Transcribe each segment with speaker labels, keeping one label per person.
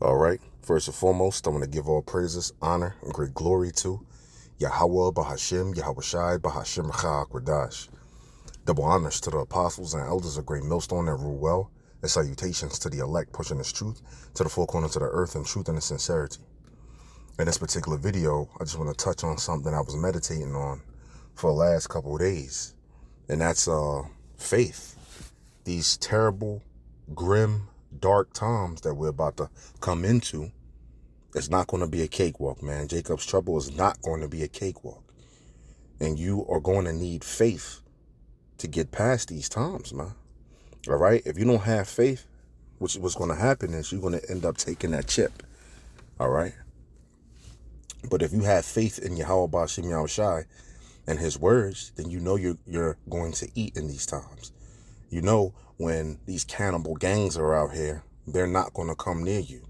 Speaker 1: All right. First and foremost, I want to give all praises, honor, and great glory to Yahweh, Bahashim, Yahweh Shai, Bahashim, Chaakwadash. Double honors to the apostles and elders of Great Millstone that rule well, and salutations to the elect pushing this truth to the four corners of the earth in truth and in sincerity. In this particular video, I just want to touch on something I was meditating on for the last couple of days, and that's faith. These terrible, grim, dark times that we're about to come into, it's not going to be a cakewalk, man. Jacob's trouble is not going to be a cakewalk. And you are going to need faith to get past these times, man. All right? If you don't have faith, what's going to happen is you're going to end up taking that chip. All right? But if you have faith in Yahweh Bashim Yahushai and his words, then you know you're going to eat in these times. You know when these cannibal gangs are out here, they're not going to come near you.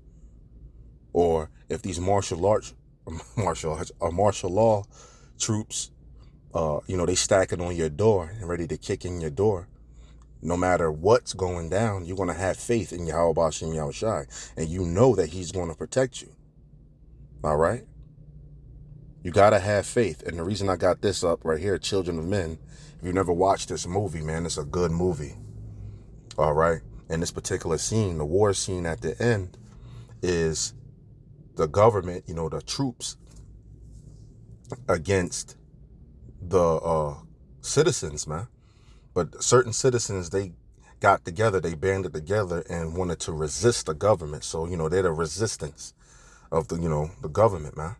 Speaker 1: Or if these martial law troops, they stacking on your door and ready to kick in your door. No matter what's going down, you're going to have faith in Yahweh Bashim Yahushai, and you know that he's going to protect you. All right? You got to have faith. And the reason I got this up right here, Children of Men, if you've never watched this movie, man, it's a good movie. All right? And this particular scene, the war scene at the end, is the government, the troops against the citizens, man. But certain citizens, they got together, they banded together and wanted to resist the government. So, they're the resistance of the government, man.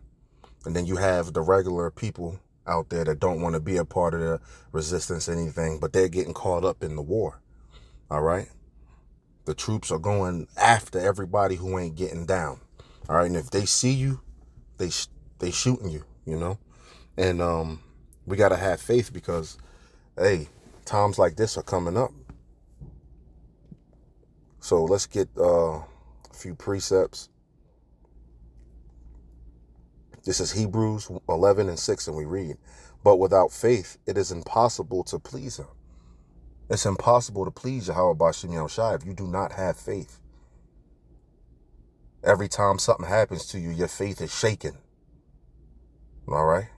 Speaker 1: And then you have the regular people out there that don't want to be a part of the resistance, anything, but they're getting caught up in the war. All right. The troops are going after everybody who ain't getting down. All right. And if they see you, they shooting you, and we got to have faith because, hey, times like this are coming up. So let's get a few precepts. This is Hebrews 11:6, and we read, "But without faith, it is impossible to please him." It's impossible to please Yahweh Bashim Yahushai if you do not have faith. Every time something happens to you, your faith is shaken. All right?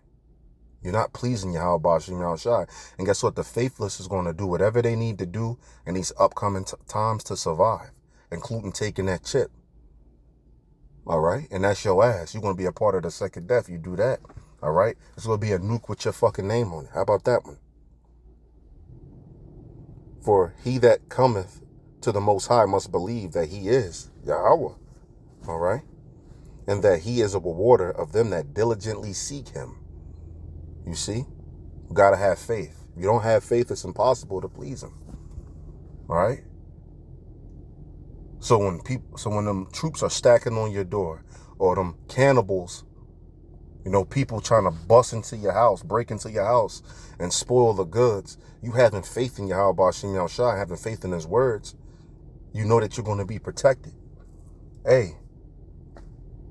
Speaker 1: You're not pleasing Yahweh Bashim Yahushai. And guess what? The faithless is going to do whatever they need to do in these upcoming times to survive, including taking that chip. All right? And that's your ass. You're going to be a part of the second death. You do that. All right? It's going to be a nuke with your fucking name on it. How about that one? For he that cometh to the Most High must believe that he is Yahweh. All right? And that he is a rewarder of them that diligently seek him. You see? You got to have faith. If you don't have faith, it's impossible to please him. All right? So when them troops are stacking on your door, or them cannibals, people trying to bust into your house, break into your house and spoil the goods, you having faith in Yahweh Bashim Yahushai, having faith in his words, you know that you're going to be protected. Hey,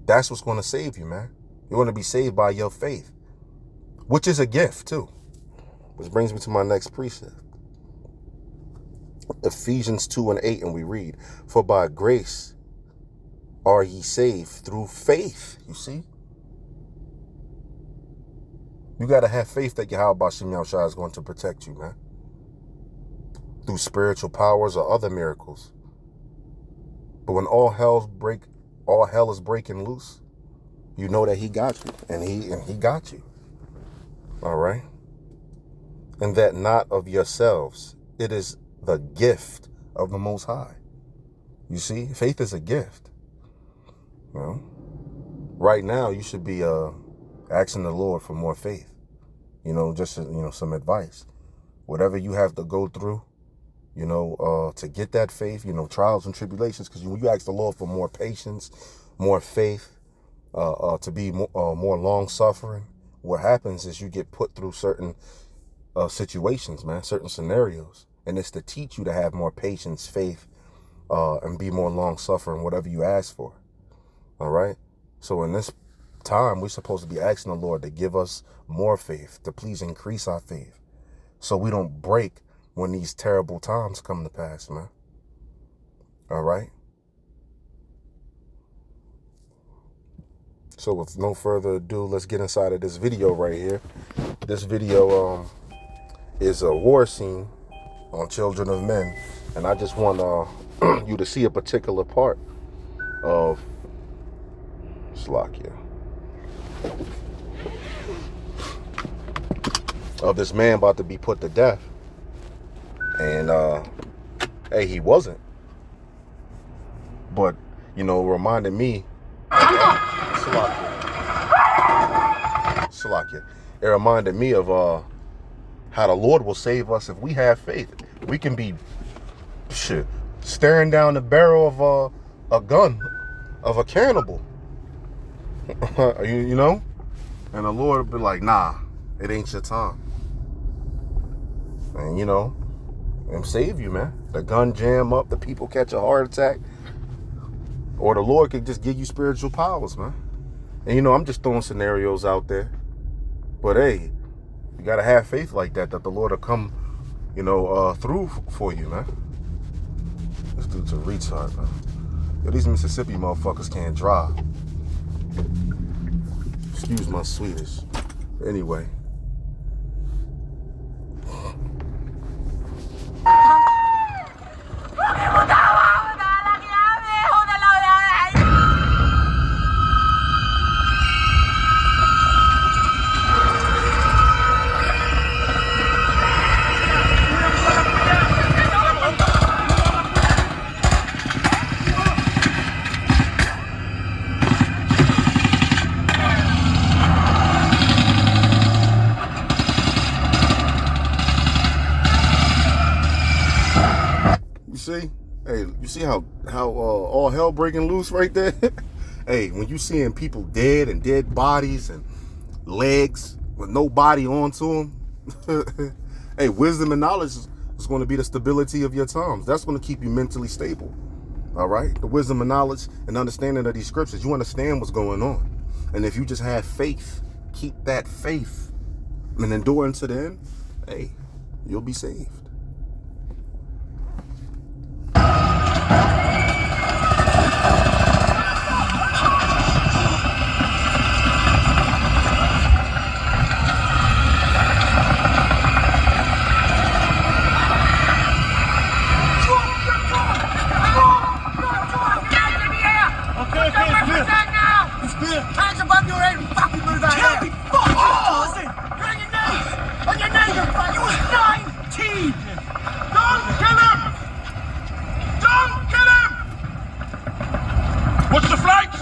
Speaker 1: that's what's going to save you, man. You're going to be saved by your faith, which is a gift too. Which brings me to my next precept. Ephesians 2:8, and we read, "For by grace are ye saved through faith." You see? You got to have faith that Yahweh Bashim Yahushai is going to protect you, man. Through spiritual powers or other miracles. But when all hell is breaking loose, you know that he got you. And he got you. All right? And that not of yourselves. It is the gift of the Most High. You see? Faith is a gift. Right now, you should be asking the Lord for more faith. Just, some advice. Whatever you have to go through, to get that faith, trials and tribulations, because when you ask the Lord for more patience, more faith, to be more long-suffering, what happens is you get put through certain situations, man, certain scenarios, and it's to teach you to have more patience, faith, and be more long-suffering, whatever you ask for. All right? So in this time, we're supposed to be asking the Lord to give us more faith, to please increase our faith, so we don't break when these terrible times come to pass, man. All right? So with no further ado, let's get inside of this video right here. This video is a war scene on Children of Men, and I just want you to see a particular part of Slovakia, of this man about to be put to death. And hey, he wasn't, but you know, reminded me, Slovakia, it reminded me of how the Lord will save us if we have faith. We can be staring down the barrel of a gun of a cannibal, you know, and the Lord will be like, nah, it ain't your time. And you know, and save you, man. The gun jam up, the people catch a heart attack, or the Lord could just give you spiritual powers, man. And you know, I'm just throwing scenarios out there, but hey, you gotta have faith like that, that the Lord will come, you know, through for you, man. This dude's a retard, man. Yo, these Mississippi motherfuckers can't drive. Excuse my Swedish. Anyway. See, hey, you see how all hell breaking loose right there? Hey, when you seeing people dead and dead bodies and legs with no body onto them, hey, wisdom and knowledge is going to be the stability of your times. That's going to keep you mentally stable. All right, the wisdom and knowledge and understanding of these scriptures, you understand what's going on. And if you just have faith, keep that faith and endure unto the end, hey, you'll be saved.
Speaker 2: Hands above your head and fucking move out of there! Fuck off! You're on your knees! On your knees, you fuck! You was 19! Don't kill him! Don't kill him! What's the flight?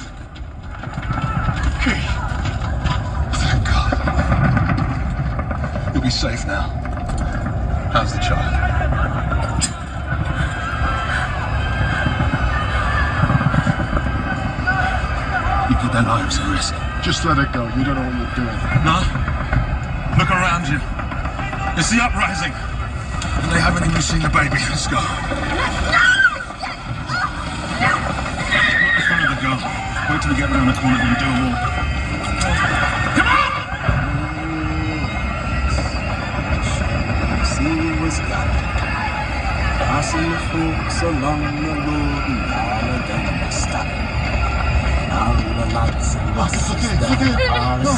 Speaker 2: Okay. Thank God. You'll be safe now. How's the child? Put their lives at risk. Just let it go. You don't know what you're doing. No? Look around you. It's the uprising. They haven't even seen the baby. Let's go. Not in front of the girl. Wait till we get around the corner and do a walk. Come on! See what's got. Passing the folks along the road and all of them stop. It's okay. No.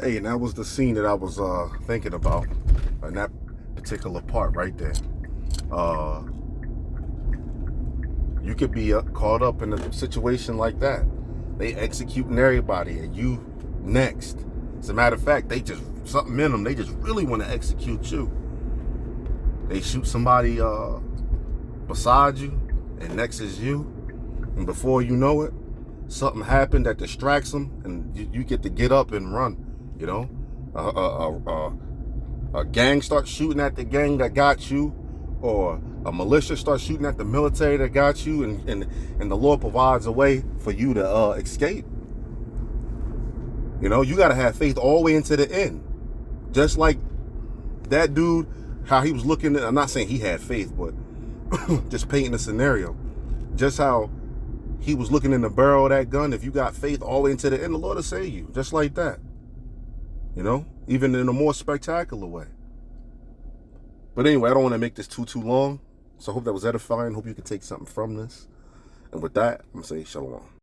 Speaker 1: Hey, and that was the scene that I was thinking about, in that particular part right there. You could be caught up in a situation like that. They executing everybody, and you next. As a matter of fact, they just something in them. They just really want to execute you. They shoot somebody beside you, and next is you, and before you know it, something happened that distracts them, and you get to get up and run. You know, a gang starts shooting at the gang that got you, or a militia starts shooting at the military that got you, and the Lord provides a way for you to escape. You know, you got to have faith all the way into the end. Just like that dude, how he was looking at, I'm not saying he had faith, but just painting a scenario. Just how he was looking in the barrel of that gun. If you got faith all the way into the end, the Lord will save you. Just like that. You know, even in a more spectacular way. But anyway, I don't want to make this too long. So I hope that was edifying. Hope you can take something from this. And with that, I'm going to say shalom.